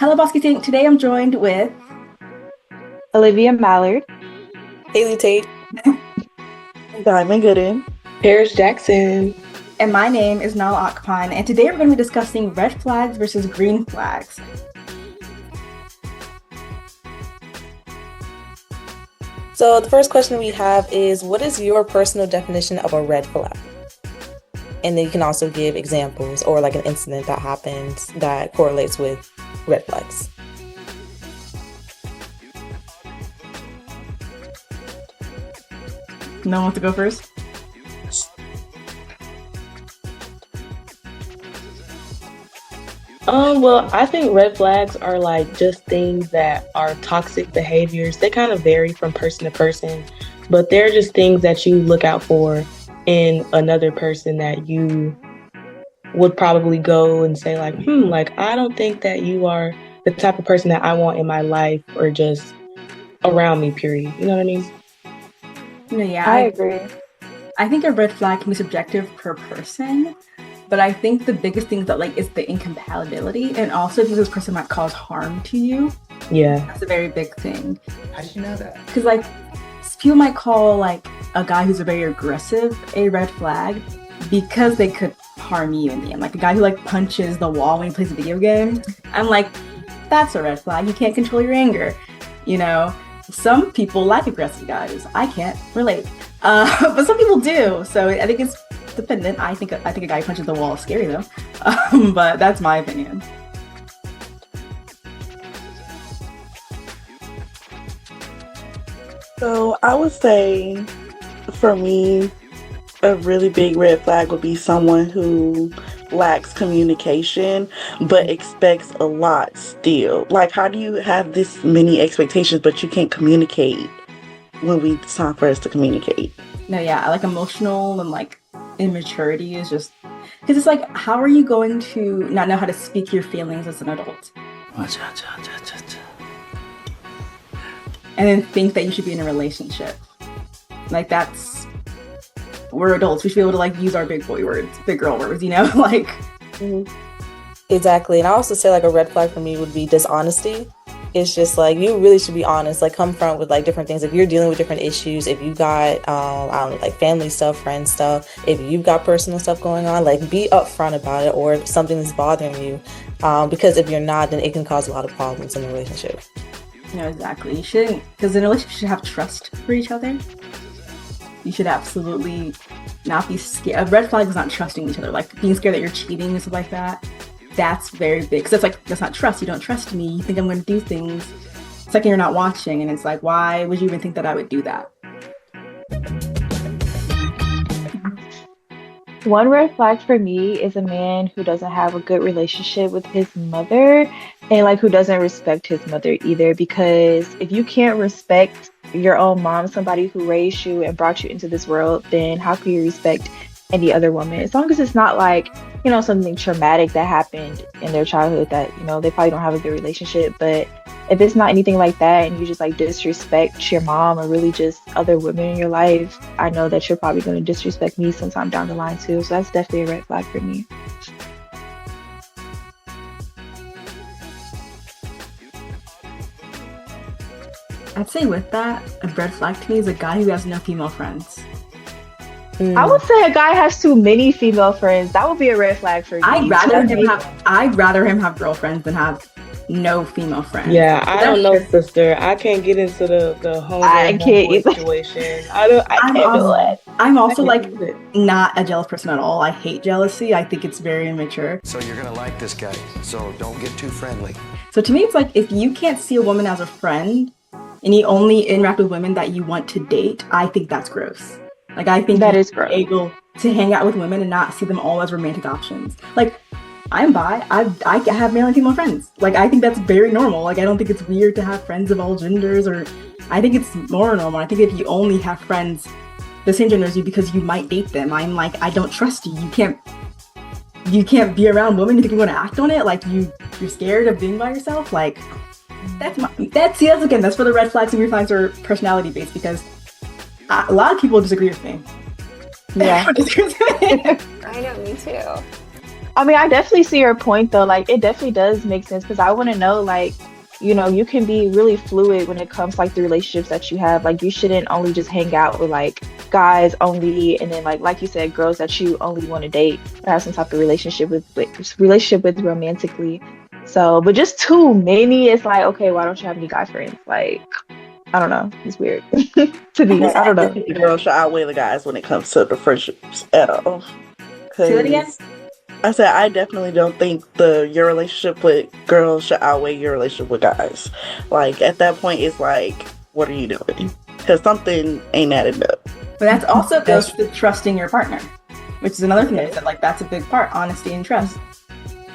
Hello, Bosky Tank. Today I'm joined with Olivia Mallard. Haley Tate. Diamond Gooden. Paris Jackson. and my name is Nala Akpan, and today we're going to be discussing red flags versus green flags. So the first question we have is, what is your personal definition of a red flag? And then you can also give examples or like an incident that happens that correlates with red flags. No one wants to go first? Well, I think red flags are like just things that are toxic behaviors. They kind of vary from person to person, but they're just things that you look out for in another person that you would probably go and say like, I don't think that you are the type of person that I want in my life or just around me, period. You know what I mean? No, yeah, I agree. I think a red flag can be subjective per person, but I think the biggest thing that is the incompatibility, and also if this person might cause harm to you. Yeah. That's a very big thing. How did you know that? Because people might call a guy who's very aggressive a red flag because they could harm you in the end. Like a guy who punches the wall when he plays a video game. I'm like, that's a red flag. You can't control your anger. You know, some people like aggressive guys. I can't relate, but some people do. So I think it's dependent. I think a guy who punches the wall is scary though, but that's my opinion. So I would say, for me, a really big red flag would be someone who lacks communication but expects a lot still. Like, how do you have this many expectations but you can't communicate when it's time for us to communicate? No, yeah, emotional and immaturity is just because it's how are you going to not know how to speak your feelings as an adult? And then think that you should be in a relationship. We're adults. We should be able to use our big boy words, big girl words, Mm-hmm. Exactly. And I also say a red flag for me would be dishonesty. It's just you really should be honest, come front with different things. If you're dealing with different issues, if you got, I don't know, family stuff, friend stuff, if you've got personal stuff going on, be upfront about it, or if something is bothering you. Because if you're not, then it can cause a lot of problems in the relationship. No, exactly. You shouldn't, because in a relationship, you should have trust for each other. You should absolutely not be scared. A red flag is not trusting each other, being scared that you're cheating and stuff like that. That's very big, because that's not trust. You don't trust me. You think I'm going to do things. It's you're not watching, and it's why would you even think that I would do that? One red flag for me is a man who doesn't have a good relationship with his mother and who doesn't respect his mother either. Because if you can't respect your own mom, somebody who raised you and brought you into this world, then how can you respect any other woman? As long as it's not something traumatic that happened in their childhood that, they probably don't have a good relationship. But if it's not anything like that and you just disrespect your mom or really just other women in your life, I know that you're probably going to disrespect me sometime down the line too. So that's definitely a red flag for me. I'd say with that, a red flag to me is a guy who has no female friends. I would say a guy has too many female friends. That would be a red flag for me. I'd rather him have girlfriends than have no female friends. Yeah, I don't know, sister. I can't get into the homeboy situation. I'm also not a jealous person at all. I hate jealousy. I think it's very immature. So you're gonna like this guy, so don't get too friendly. So to me, it's if you can't see a woman as a friend and you only interact with women that you want to date, I think that's gross. I think that is gross. Able to hang out with women and not see them all as romantic options. I'm bi. I have male and female friends. I think that's very normal. I don't think it's weird to have friends of all genders, or I think it's more normal. I think if you only have friends the same gender as you because you might date them, I'm I don't trust you. You can't be around women. You think you're going to act on it? You're scared of being by yourself? That's for the red flags and green flags are personality based, because a lot of people disagree with me. Yeah. I know, me too. I mean, I definitely see your point though. Like, it definitely does make sense because I want to know, like, you can be really fluid when it comes to, like, the relationships that you have. Like, you shouldn't only just hang out with like guys only, and then like you said, girls that you only want to date or have some type of relationship with romantically. So, but just too many, it's like, okay, why don't you have any guy friends? Like, I don't know, it's weird to me. I don't know. The girls should outweigh the guys when it comes to the friendships at all. Say that again? I said I definitely don't think your relationship with girls should outweigh your relationship with guys. Like at that point, it's like, what are you doing? Because something ain't adding up. But that's also goes to trusting your partner, which is another thing that I said. Like that's a big part, honesty and trust.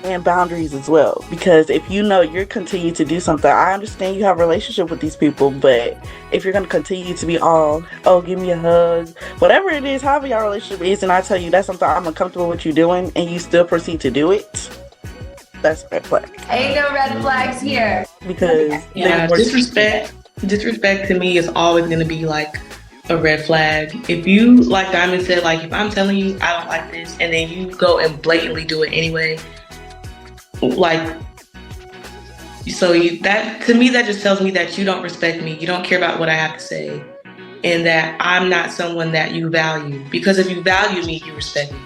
And boundaries as well, because if you know you're continuing to do something, I understand you have a relationship with these people, but if you're going to continue to be all, oh, give me a hug, whatever it is, however your relationship is, and I tell you that's something I'm uncomfortable with you doing, and you still proceed to do it, that's a red flag. Ain't no red flags here. Because disrespect to me is always going to be like a red flag. If you, like Diamond said, like if I'm telling you I don't like this, and then you go and blatantly do it anyway. Like, so that to me, that just tells me that you don't respect me, you don't care about what I have to say, and that I'm not someone that you value. Because if you value me, you respect me.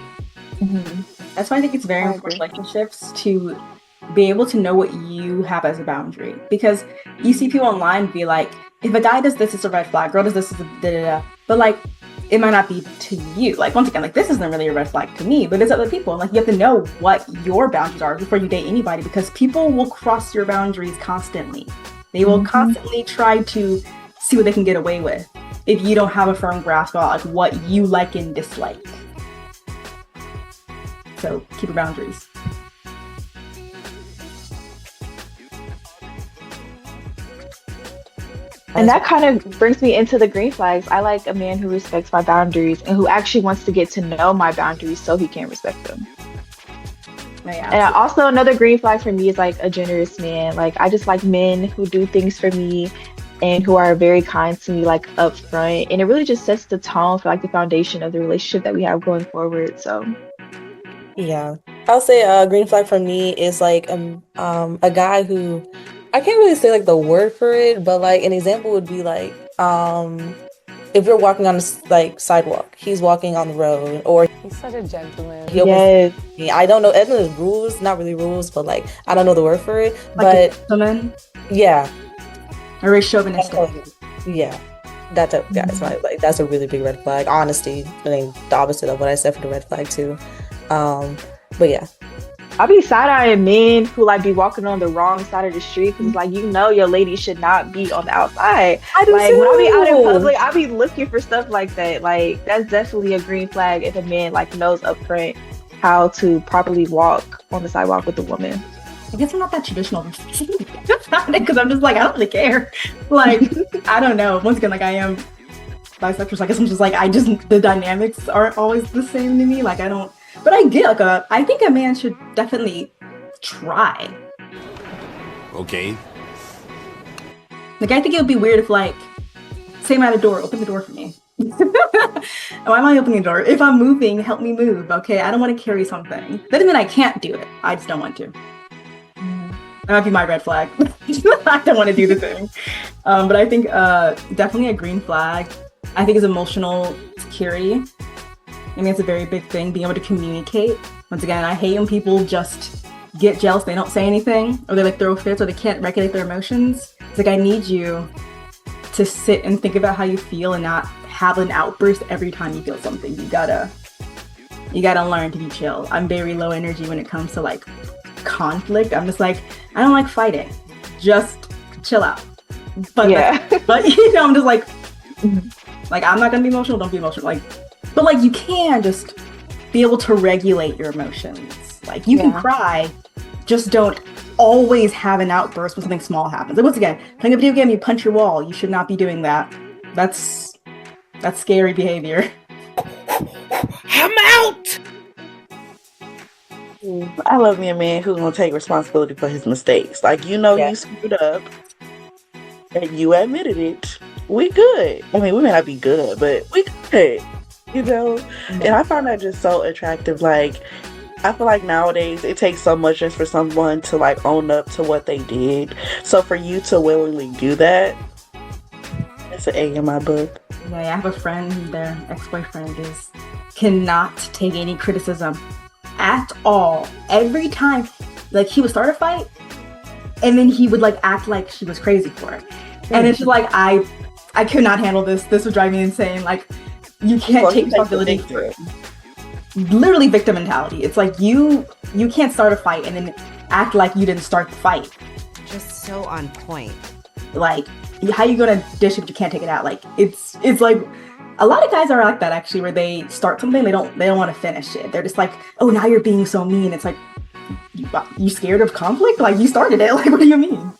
Mm-hmm. That's why I think it's very important in relationships to be able to know what you have as a boundary. Because you see people online be like, if a guy does this, it's a red flag. Girl does this, it's a da-da-da. But like, it might not be to you. Like, once again, like, this isn't really a red flag to me, but it's other people. Like, you have to know what your boundaries are before you date anybody, because people will cross your boundaries constantly. They will constantly try to see what they can get away with if you don't have a firm grasp on like what you like and dislike. So keep your boundaries. And that kind of brings me into the green flags. I like a man who respects my boundaries and who actually wants to get to know my boundaries so he can respect them. Yeah, and also another green flag for me is like a generous man. Like I just like men who do things for me and who are very kind to me, like upfront. And it really just sets the tone for like the foundation of the relationship that we have going forward. So yeah, I'll say a green flag for me is like a guy who, I can't really say like the word for it, but like an example would be like if you're walking on the like sidewalk, he's walking on the road, or He's such a gentleman. yes, I don't know, there's rules, not really rules, but like I don't know the word for it, like but gentleman, yeah, or very chauvinistic. Yeah, that type of guy. So like that's a really big red flag. Honesty, I mean the opposite of what I said for the red flag too. But yeah. I'll be side-eyeing men who like be walking on the wrong side of the street because like your lady should not be on the outside. I do like too. when I be out in public, I be looking for stuff like that. Like that's definitely a green flag if a man like knows upfront how to properly walk on the sidewalk with a woman. I guess I'm not that traditional because I'm just like, I don't really care. Like, I don't know. Once again, like I am bisexual, so I guess I'm just like, the dynamics aren't always the same to me. Like I don't. But I get like I think a man should definitely try. Okay. Like I think it would be weird if like, say I'm at a door, open the door for me. Why am I opening the door? If I'm moving, help me move. Okay, I don't want to carry something. That doesn't mean I can't do it. I just don't want to. That might be my red flag. I don't want to do the thing. But I think definitely a green flag. I think is emotional security. I mean, it's a very big thing, being able to communicate. Once again, I hate when people just get jealous, they don't say anything, or they like throw fits, or they can't regulate their emotions. It's like, I need you to sit and think about how you feel and not have an outburst every time you feel something. You gotta learn to be chill. I'm very low energy when it comes to like conflict. I'm just like, I don't like fighting. Just chill out. But yeah. But I'm just like I'm not gonna be emotional, don't be emotional. Like, but like you can just be able to regulate your emotions. Like you can cry, just don't always have an outburst when something small happens. Like once again, playing a video game, you punch your wall. You should not be doing that. That's scary behavior. I'm out! I love me a man who's gonna take responsibility for his mistakes. Like, you screwed up and you admitted it. We good. I mean, we may not be good, but we good. And I find that just so attractive. Like, I feel like nowadays it takes so much just for someone to like own up to what they did. So for you to willingly do that, it's an A in my book. Yeah, I have a friend who their ex-boyfriend cannot take any criticism at all. Every time, like he would start a fight, and then he would like act like she was crazy for it. And it's just like I could not handle this. This would drive me insane. Like you can't take responsibility for it. Literally victim mentality. It's like you can't start a fight and then act like you didn't start the fight. Just so on point. Like how you gonna dish if you can't take it out? Like it's like a lot of guys are like that actually, where they start something, they don't want to finish it. They're just like, oh, now you're being so mean. It's like, you scared of conflict? Like you started it. Like what do you mean?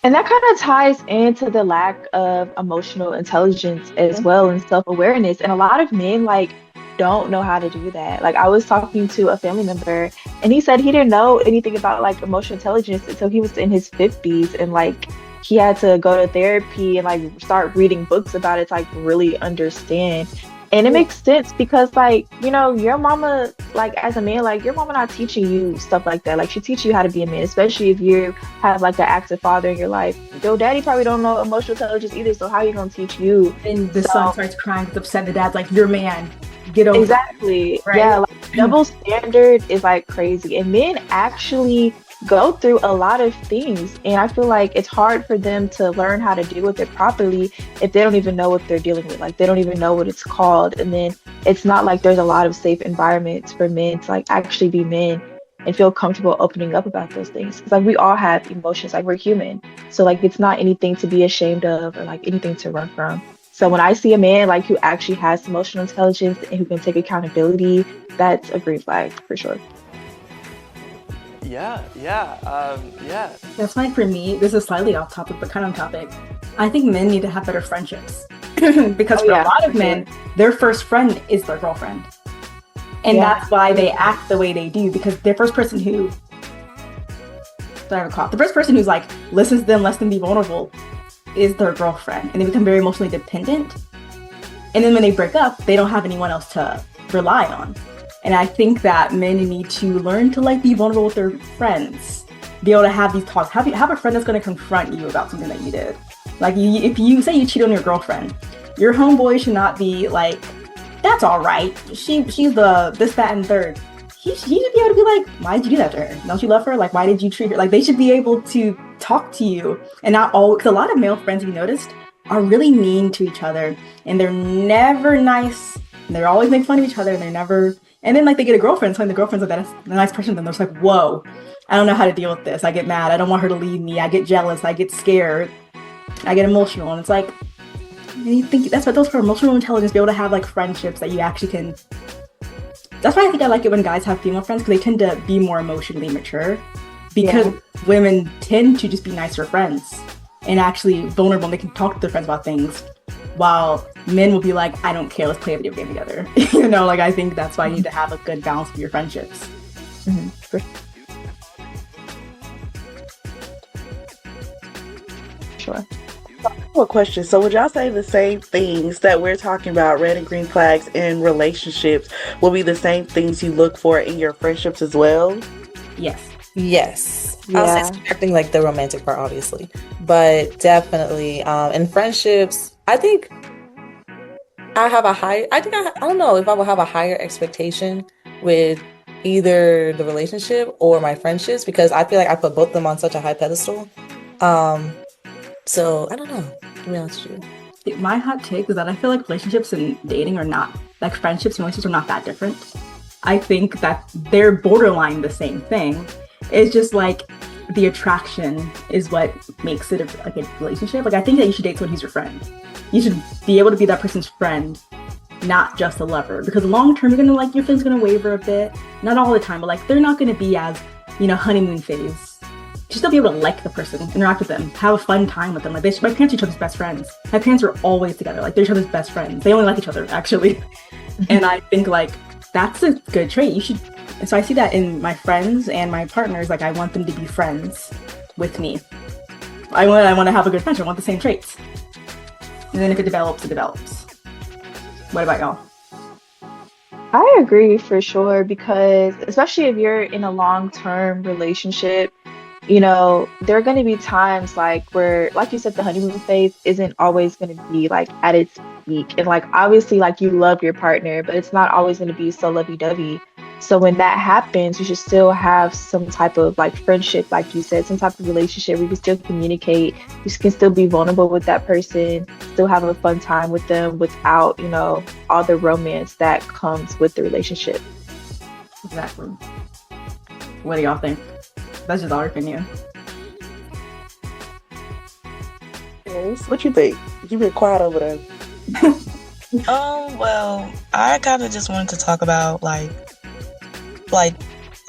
And that kind of ties into the lack of emotional intelligence as well, and self-awareness. And a lot of men like don't know how to do that. Like I was talking to a family member and he said he didn't know anything about like emotional intelligence until he was in his 50s, and like he had to go to therapy and like start reading books about it to like really understand. And it makes sense because like, you know, your mama, like as a man, like your mama not teaching you stuff like that. Like she teach you how to be a man, especially if you have like an active father in your life. Your daddy probably don't know emotional intelligence either, so how are you gonna teach you? And the son starts crying, gets upset. The dad's like, you're a man. Get over exactly it. Right? Yeah, like double standard is like crazy, and men actually go through a lot of things, and I feel like it's hard for them to learn how to deal with it properly if they don't even know what they're dealing with. Like they don't even know what it's called, and then it's not like there's a lot of safe environments for men to like actually be men and feel comfortable opening up about those things. Because like we all have emotions, like we're human, so like it's not anything to be ashamed of or like anything to run from. So when I see a man like who actually has emotional intelligence and who can take accountability, that's a green flag for sure. Yeah. That's why for me, this is slightly off topic, but kind of on topic. I think men need to have better friendships because for a lot of men, their first friend is their girlfriend. And that's why they act the way they do, because their first person the first person who's like listens to them, lets them be vulnerable is their girlfriend, and they become very emotionally dependent. And then when they break up, they don't have anyone else to rely on. And I think that men need to learn to like be vulnerable with their friends, be able to have these talks, have a friend that's going to confront you about something that you did. Like if you say you cheat on your girlfriend, your homeboy should not be like, that's all right, she's the this, that, and third. He should be able to be like, why did you do that to her? Don't you love her? Like, why did you treat her? Like, they should be able to talk to you, and not all, because a lot of male friends, we noticed, are really mean to each other, and they're never nice. And they're always making fun of each other, and they're never. And then like they get a girlfriend, so when the girlfriend's like a nice person, then they're just like, whoa, I don't know how to deal with this. I get mad. I don't want her to leave me. I get jealous. I get scared. I get emotional, and it's like, you think that's what those for emotional intelligence, be able to have like friendships that you actually can. That's why I think I like it when guys have female friends, because they tend to be more emotionally mature, because women tend to just be nicer friends and actually vulnerable, and they can talk to their friends about things, while men will be like, I don't care, let's play a video game together. You know, like I think that's why you need to have a good balance of your friendships. Sure. A question. So would y'all say the same things that we're talking about, red and green flags in relationships, will be the same things you look for in your friendships as well? Yes. I was expecting like the romantic part, obviously, but definitely in friendships, I think I don't know if I will have a higher expectation with either the relationship or my friendships, because I feel like I put both of them on such a high pedestal. So I don't know, to be honest with you. My hot take is that I feel like relationships and dating are not, like friendships and relationships are not that different. I think that they're borderline the same thing. It's just like the attraction is what makes it like a relationship. Like I think that you should date someone who's your friend. You should be able to be that person's friend, not just a lover. Because long term, you're gonna like, your friend's gonna waver a bit. Not all the time, but like they're not gonna be as, honeymoon phase. You should still be able to like the person, interact with them, have a fun time with them. Like my parents are each other's best friends. My parents are always together. Like they're each other's best friends. They only like each other, actually. And I think like that's a good trait. You should. And so I see that in my friends and my partners. Like I want them to be friends with me. I want to have a good friendship. I want the same traits. And then if it develops, it develops. What about y'all? I agree for sure because especially if you're in a long-term relationship, there are going to be times like where, like you said, the honeymoon phase isn't always going to be like at its peak. And like obviously, like you love your partner, but it's not always going to be so lovey-dovey. So when that happens, you should still have some type of like friendship, like you said, some type of relationship where you can still communicate, you can still be vulnerable with that person, still have a fun time with them without, all the romance that comes with the relationship. Exactly. What do y'all think? That's just our opinion. Yes. What you think? You been quiet over there. Well, I kind of just wanted to talk about like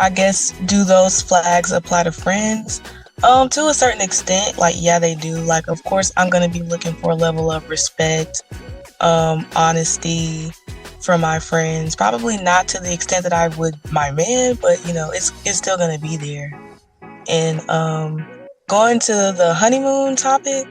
I guess, do those flags apply to friends? To a certain extent, like, yeah, they do. Like, of course, I'm gonna be looking for a level of respect, honesty from my friends. Probably not to the extent that I would my man, but it's still gonna be there. And going to the honeymoon topic,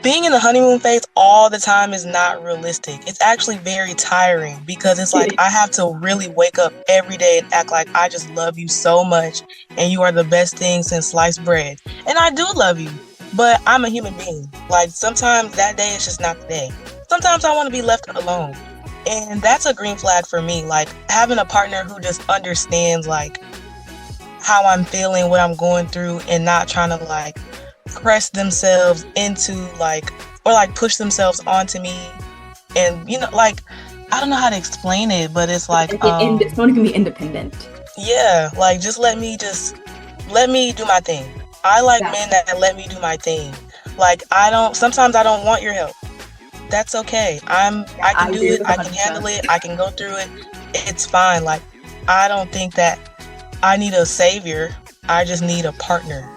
being in the honeymoon phase all the time is not realistic. It's actually very tiring because it's like I have to really wake up every day and act like I just love you so much and you are the best thing since sliced bread. And I do love you, but I'm a human being. Like sometimes that day is just not the day. Sometimes I want to be left alone. And that's a green flag for me. Like having a partner who just understands like how I'm feeling, what I'm going through, and not trying to like press themselves into or push themselves onto me. And like I don't know how to explain it, but it's like someone can be independent. Yeah, like just let me do my thing. I like men that let me do my thing. Like sometimes I don't want your help. That's okay. I can do it, I can handle it, I can go through it. It's fine. Like I don't think that I need a savior. I just need a partner.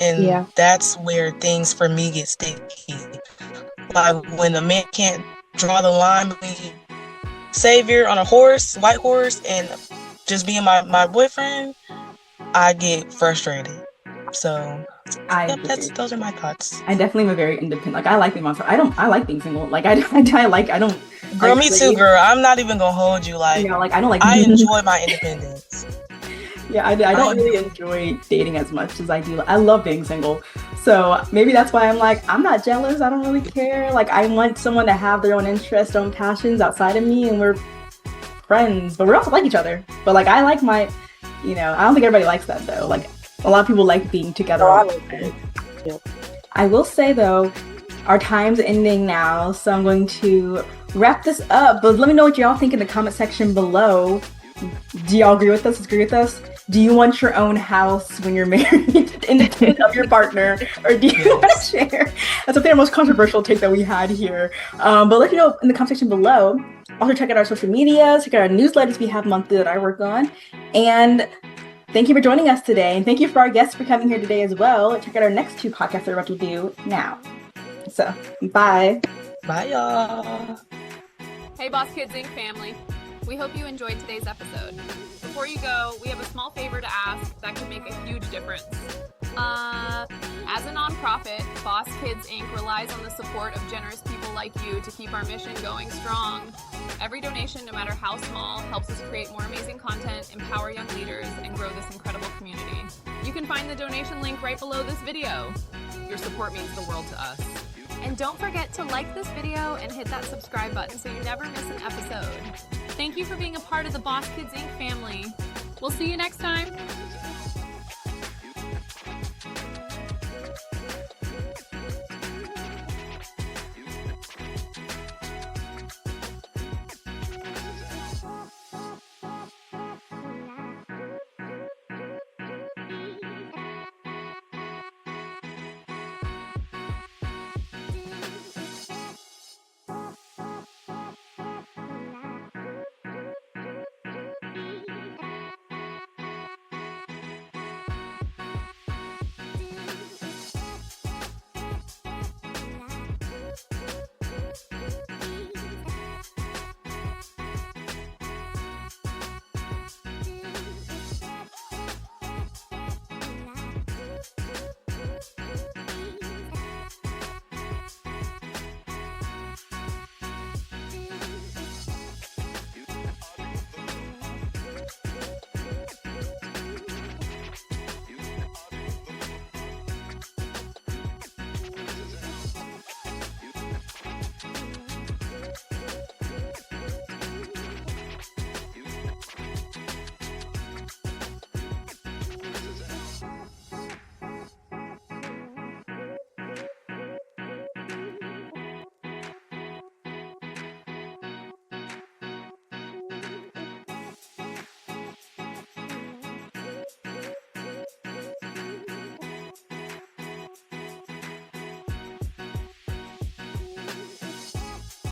And that's where things for me get sticky. Like when a man can't draw the line between savior on a horse, white horse, and just being my boyfriend, I get frustrated. So those are my thoughts. I definitely am a very independent. Like I like being myself. I like being single. Like I don't. Girl, me too, girl. I'm not even gonna hold you. Like I don't like. I enjoy my independence. Yeah, I don't really enjoy dating as much as I do. I love being single. So maybe that's why I'm like, I'm not jealous. I don't really care. Like, I want someone to have their own interests, own passions outside of me, and we're friends. But we also like each other. But, like, I like my, I don't think everybody likes that, though. Like, a lot of people like being together. I like that. Yep. I will say, though, our time's ending now. So I'm going to wrap this up. But let me know what y'all think in the comment section below. Do y'all agree with us? Disagree with us? Do you want your own house when you're married, independent of your partner, or do you want to share? That's the most controversial take that we had here. But let me know in the comment section below. Also check out our social media, check out our newsletters we have monthly that I work on. And thank you for joining us today. And thank you for our guests for coming here today as well. Check out our next 2 podcasts that we're about to do now. So, bye. Bye, y'all. Hey, Boss Kidz Inc. family. We hope you enjoyed today's episode. Before you go, we have a small favor to ask that could make a huge difference. As a nonprofit, Boss Kidz Inc. relies on the support of generous people like you to keep our mission going strong. Every donation, no matter how small, helps us create more amazing content, empower young leaders, and grow this incredible community. You can find the donation link right below this video. Your support means the world to us. And don't forget to like this video and hit that subscribe button so you never miss an episode. Thank you for being a part of the Boss Kidz Inc. family. We'll see you next time.